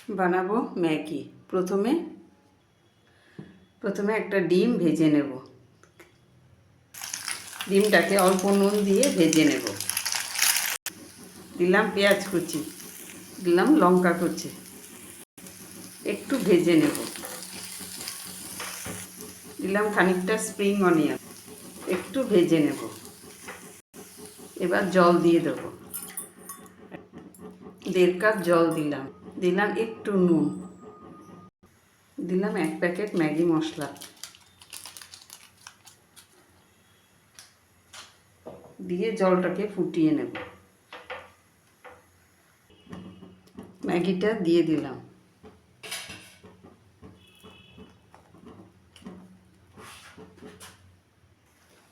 বানাবো ম্যাগি। প্রথমে একটা ডিম ভেজে নেব। ডিমটাকে অল্প নুন দিয়ে ভেজে নেব। দিলাম পেঁয়াজ কুচি, দিলাম লঙ্কা কুচি, একটু ভেজে নেব। দিলাম খানিকটা স্প্রিং অনিয়ন, একটু ভেজে নেব। এবার জল দিয়ে দেব। 1.5 কাপ জল দিলাম। দিলাম একটু নুন, দিলাম 1 প্যাকেট ম্যাগি মশলা, দিয়ে জলটাকে ফুটিয়ে নেব। ম্যাগিটা দিয়ে দিলাম।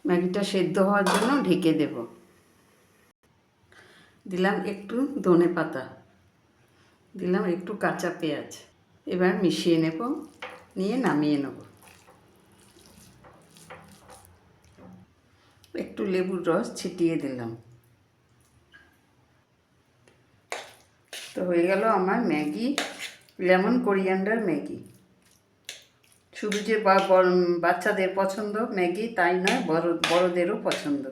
ম্যাগিটা সেদ্ধ হওয়ার জন্য ঢেকে দেব। দিলাম একটু ধনেপাতা, দিলাম একটু কাঁচা পেঁয়াজ। এবার মিশিয়ে নেব, নিয়ে নামিয়ে নেব। একটু লেবুর রস ছিটিয়ে দিলাম। তো হয়ে গেল আমার ম্যাগি, লেমন কোরিয়ান্ডার ম্যাগি। শুধু যে বাচ্চাদের পছন্দ ম্যাগি তাই নয়, বড়দেরও পছন্দ।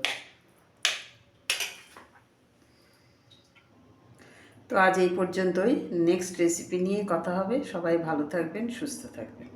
তো আজ এই পর্যন্তই। নেক্সট রেসিপি নিয়ে কথা হবে। সবাই ভালো থাকবেন, সুস্থ থাকবেন।